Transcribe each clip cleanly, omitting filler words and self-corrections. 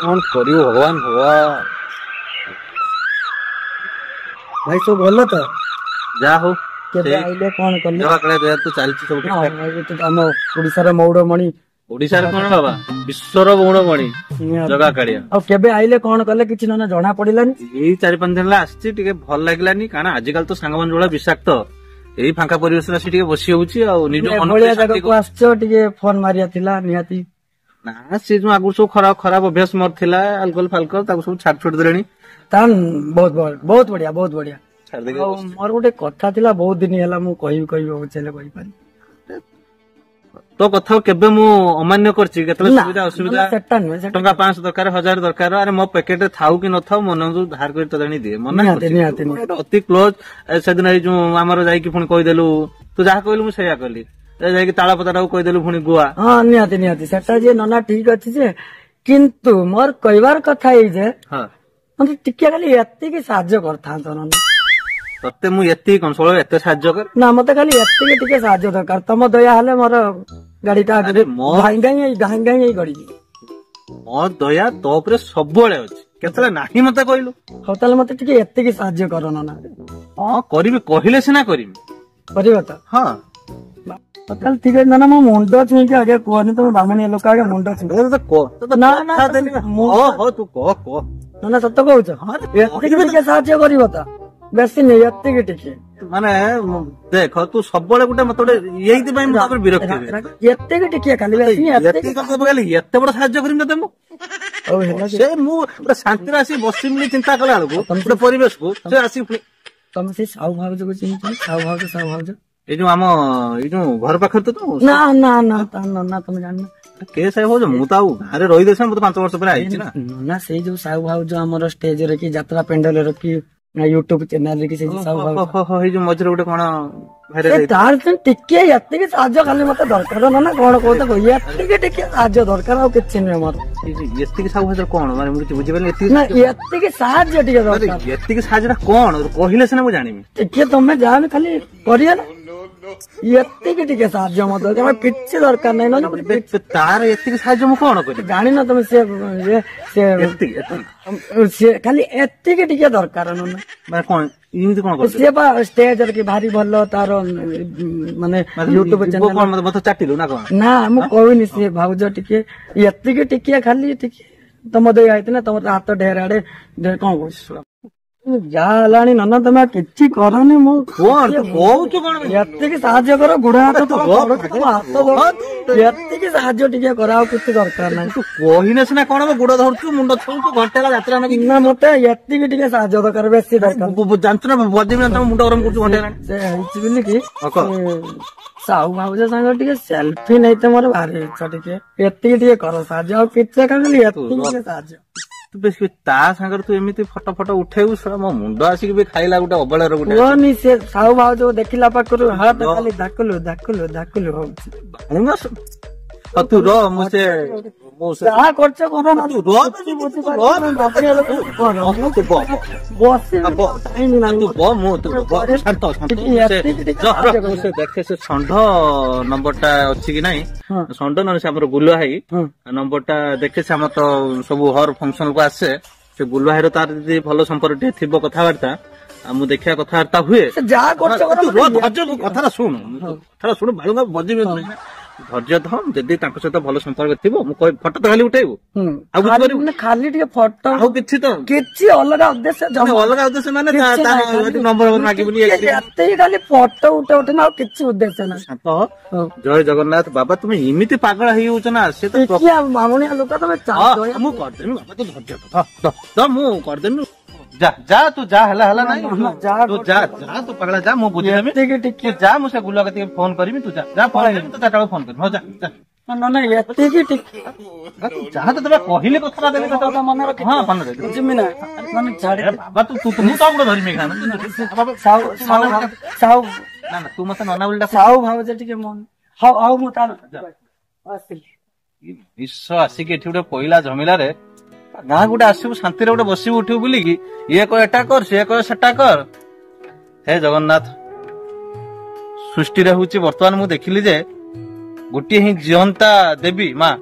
कौन करियो भगवान भगवान। भाई सब भल तो जा हो केबे आइले कौन करले जगह तो चलती सब ठीक ठाक। तो हम ओडिसा मौड़मणि ओडिशा कौन बाबा विश्वर मौड़मणि जगह कालिया अब केबे आइले कौन कले किछि न जना पड़िलानी। यही 4-5 दिन आसछि टिके भल लागलानी कारण आजिकल तो सांग मन विषाक्त यही फांका परिवेश रे टिके बसी होउछि आ निज मन भलिया जगह को आछो टिके फोन मारिया थिला निहाती ना से जो आगु सब खराब खराब अभ्यास मोर थिला अल्कोहल फाल्कोहल ताको सब छाड़ छोड़ देलेनी तान बहुत बढ़िया छाड़ दे। मोर गोटे कथा थिला बहुत दिन हैला मु कहि चले कहि पारी तो कथा केबे मु अमान्य करछि केतले सुविधा असुविधा सेटा न टंका 500 दरकार 1000 दरकार अरे मो पैकेट थाउ कि न थाउ मन जो धार कर तो जानी दे मन अति क्लोज से दिन जो हमर जाई कि पुनी कहि देलु तू जा कहलु मु सेया करली जाई कि ताला पताटा कहि देलु पुनी गोवा हां निहाती सेटा जे नना ठीक अछि जे किंतु मोर कहिवार कथा ए जे हां मतलब टिके खाली एत्ती की साहाय्य करथा तो नना तते मु एत्ती कंसोल एते साहाय्य कर ना मते खाली एत्ती के टिके साहाय्य दरकार तम दया हले मोर गाड़ीटा अरे मो गाई गड़ी मो दया तो ऊपर सब बळे अछि केतले नाही मते कहलु हो ताले मते टिके एत्ती की साहाय्य करो नना हां करबी कहिले सिना करबी परिबा त हां ताले ठीक है नना मो मुंडो छु के आगे कोनी तो बामणी लोक आगे मुंडो छु तो को तो ना ना हो तू को नना सत्य कहू छ एत्ती के टिके साहाय्य करिवो त बेसी नहीं एत्ती के टिके माने देख तू सब बळे गुटे मत यही पई मत विरक्ति एत्ते के टिके खाली बेसी एत्ते करते बगाली एत्ते बड़ साहाय्य करिम तते मु ओ हेला से मु पूरा शांति आसी बसी मिली चिंता कला बेलको पूरा परिवेश को से आसी तुम से साउ भावज को चिंता साउ भावज ए जो हम ए जो घर पाखर तो ना ना ना ना तुम जानना के साहेब हो मु तो घरे रही देछ मु तो 5 वर्ष पर आइछि ना ना से जो साउ भावज हमर स्टेज रे की यात्रा पेंडल रे की यूट्यूब चैनल रे की से साउ भावज हो हे जो मजरे गुटे कोन भाइरल तार से टिके एत्ते के साहाय्य खाली मते दरकार ना कोन कहत को एत्ते के टिके साहाय्य दरकार आ किछ नै हमर एत्ते के साउ भावज कोन माने मु बुझि पाले एत्ते ना एत्ते के साहाय्य टिके दरकार एत्ते के साहाय्य कोन कहिले से ना मु जानिमी टिके तुमे जान खाली करिया ना एत्ते के टिके साहाय्य मत तमे किछ दरकार नै न तार एत्ते के साहाय्य मु कोन करि जानि न तुमे से खाली एत्ते के टिके दरकार न माने कोन इनते कोन कर से बा स्टेज रे की भारी भलो तार माने यूट्यूब चैनल कोन मत चाटिलु ना कोन ना मु कहूनी से भाउज टिके एत्ते के टिके खाली टिके तम दे आइते ना तम हाथ ढेर आड़े कोन कहू जा हलानी नना तमे किछि करनी मु कोन तू कहू कोन एत्ते के साहाय्य करो गुडा हाथ तो हाथ एत्ते के साहाय्य टिके कराओ किछि दरकार नै तू कहिने सिना कोन गुड धरछु मुंड छौछु घंटेला यात्रा ना मते एत्ते के टिके साहाय्य दरकार बेसी दरकार जानछु ना बदी में तम मुंड गरम करछु घंटेला से हिच बिली की साउ भाउज संग टिके सेल्फी नै त मोर भारी इच्छा टिके एत्ते के टिके करो साहाय्य आ किछि खाली एत्ते के साहाय्य तू बेस ता संगर तू एमिति फोटो फोटो उठेउ सरा मो मुंड आसी भी खाइला गुटे अबळर गुटे कोनी से साउ भाउज देखिला पाकरू हाथ खाली धाकुलु हो तू रो मुसे आ करछ कोन ना तू रो तू बस टाइम ना तू बो मु तू शांत से देखे से संढ नंबरटा अछि कि नाही संढ न से हमर गुलुआ है नंबरटा देखे से हम तो सब हर फंक्शन को आसे से गुलुआ है तार जदी भलो संपर्क थिबो कथावार्ता मु देखिया कथावार्ता हुए जा करछ कथा सुन बालुगा बजी धैर्य धम जदि तांको सहित भलो संपर्क थिबो मु कहि फोटो तो खाली उठेबो आ कुछ करिबो ना खाली टिके फोटो आ किछि तो किछि अलग उद्देश्य अलग उद्देश्य माने नंबर मागी बुनी एते खाली फोटो उठे ना किछि उद्देश्य ना शांत जय जगन्नाथ बाबा तुम इमिति पागल हेइ होछ ना से तो किया मामुनिया लोक तमे चाह मु कर देमी बाबा तो धैर्य तो मु कर देमी जा जा तू जा हला नहीं तू जा तू पगला जा मु बुझी देमी ठीक जा मु से गुल्ला कति फोन करबी तू जा फोन करबी तो ताटा फोन कर हो जा ना एते की ठीक तू जा तो तबे कहिले कथा देबे तो मन रख हां मन रे जिमी ना मन छाड़े बाबा तू तो गुड धरमी खाना बाबा साउ ना तू मत नना उल्टा साउ भाव जे टिके मन हाउ मु ता आसिली विश्व आसी के एठी उडे पहिला झमेला रे गाँ गुटे आसबू शांति रे बस उठू बुलिकी ये कह एटा कर सी कह सेटा कर हे जगन्नाथ सृष्टि रे होची वर्तमान मु देखिली जे गोटे ही जीवंता देवी माँ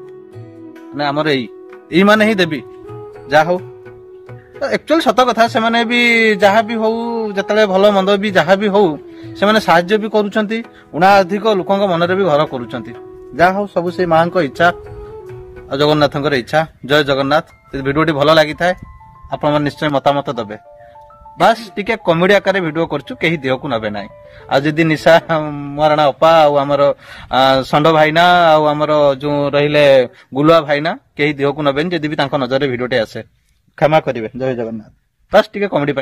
ने आमर एई माने ही देवी ଯାହା ହଉ एक्चुअली सत कथा से माने भी जहाँ भी हो जतले भलो मंद भी जहाँ भी हो से माने साहाय्य भी करूछंती उना अधिक लोकंक मनरे भी घर करूछंती जहाँ हो सब से मां को इच्छा और जगन्नाथंकर इच्छा जय जगन्नाथ वीडियोटी भलो लागि थाए आपण मन निश्चय मतामत दबे बस टिके कॉमेडी आकार वीडियो करछु केही देह को नबे नाही आ जदी निशा मरणा अपा आ हमर संड भाईना आ हमर जो रहिले गुलुआ भाईना केही देह को नबे जदी भी तांको नजर वीडियोटे आसे क्षमा करिवे जय जगन्नाथ बस टिके कॉमेडी